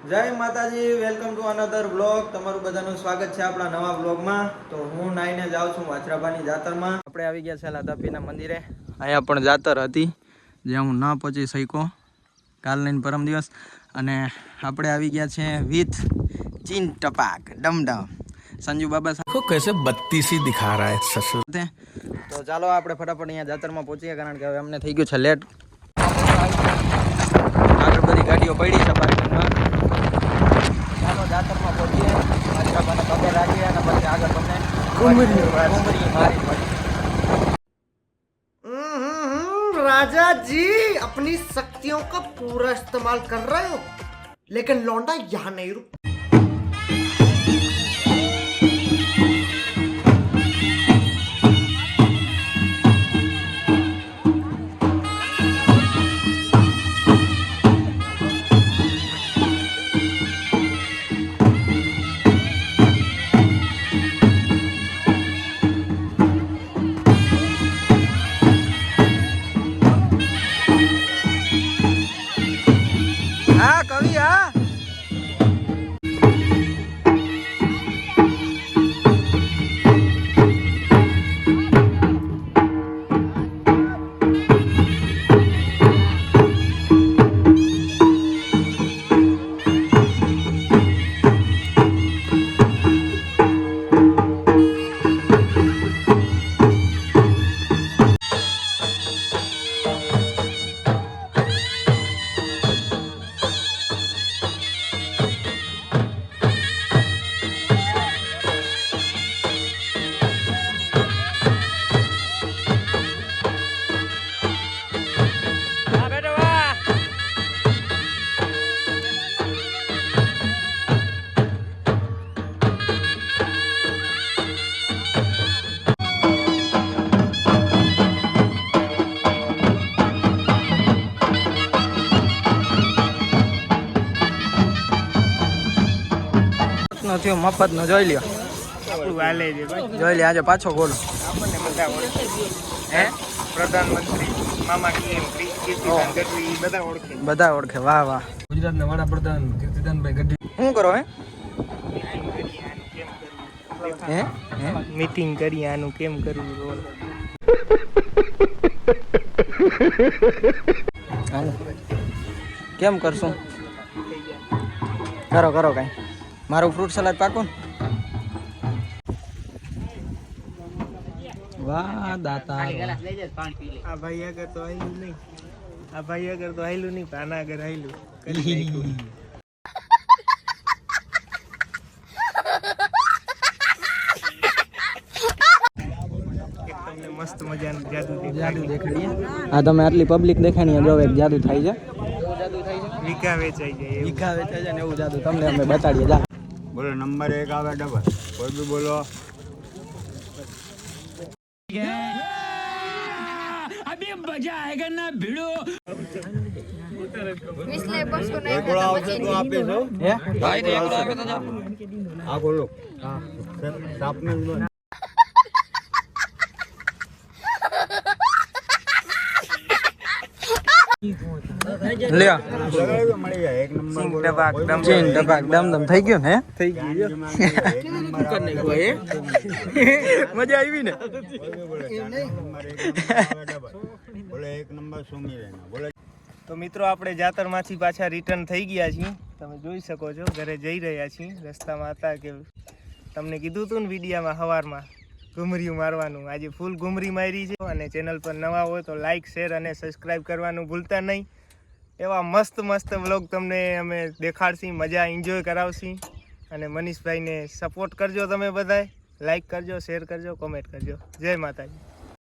જય માતાજી, welcome to another blog. તમારું બધાનું સ્વાગત છે આપણા નવા બ્લોગમાં. તો હું નાઈને જાઉં છું વાછરાબાની જાતરમાં. આપણે આવી ગયા છે લાધાપીના મંદિરે. અહીંયા પણ જાતર હતી જ્યાં હું ના પહોંચી શક્યો કાલ લઈને પરમ દિવસ. અને આપણે આવી ગયા છે વિથ ચીન ટપાક ડમડમ સંજુ બાબા को कैसे बत्तीसी दिखा रहा है ससुर. તો ચાલો આપણે ફટાફટ અહીંયા જાતરમાં પહોંચીએ, કારણ કે હવે અમને થઈ ગયું છે લેટ. આગળ બધી ગાડીઓ પડી છે પાર્કિંગમાં. ચાલો જાતરમાં પહોંચીએ, વાછરાબાને પગે રાખીએ અને પછી આગળ તમને ઘુમરી મારી પડી. राजा जी अपनी शक्तियों का पूरा इस्तेमाल कर रहे हो, लेकिन लौंडा यहाँ नहीं रुक. હા કવિ, હા થયું મફત નો જોઈ લ્યો. જોઈ લે આજે પાછો ગોળ. હે પ્રધાનમંત્રી મામા બધા ઓળખે. વાહ વાહ. ગુજરાતના વડાપ્રધાન કીર્તિદાનભાઈ ગઢવી. શું કરો હે હે હે મીટિંગ કરી આનું કેમ કરવું. કેમ કરશું? કરો કરો કઈ. મારું ફ્રૂટ સલાડ પાકો ને. વાહ દાતા. આ ભાઈ આગળ તો આયલું નહીં, આ ભાઈ આગળ તો આયલું નહીં, આના આગળ આયલું. તમને મસ્ત મજાનું જાદુ દેખાડીએ. આ તમે આટલી પબ્લિક દેખાણી જો એક જાદુ થાય છે. વીઘા વેચાઈ જાય વીઘા વેચાય છે ને એવું જાદુ તમને અમે બતાડીએ. જા બોલો નંબર 1 આવે ડબલ, કોઈ બી બોલો. अभी मजा आएगा ना भिड़ो. એકડો આવશે તો આપીશ હો. હે ભાઈ તો એકલો આપે તો જા. આ બોલો. હા સાપને બોલો. લ્યો મળી જાય એક નંબર બોલો. ડબાક ડમ ચીન ટપાક ડમડમ થઈ ગયું ને. થઈ ગયું. એક નંબર આવે. મજા આવી ને. બોલો એક નંબર સુમીરેનો બોલો. તો મિત્રો આપણે જાતરમાંથી પાછા રિટર્ન થઈ ગયા છીએ. તમે જોઈ શકો છો ઘરે જઈ રહ્યા છીએ. રસ્તામાં હતા કે તમને કીધું હતું ને વિડીયામાં સવારમાં ઘુમરીયું મારવાનું. આજે ફૂલ ઘુમરી મારી છે. અને ચેનલ પર નવા હોય તો લાઇક શેર અને સબસ્ક્રાઈબ કરવાનું ભૂલતા નહીં. એવા મસ્ત મસ્ત વ્લોગ તમને અમે દેખાડશી, મજા એન્જોય કરાવશી. અને મનીષભાઈને સપોર્ટ કરજો તમે બધાય. લાઇક કરજો, શેર કરજો, કોમેન્ટ કરજો. જય માતાજી.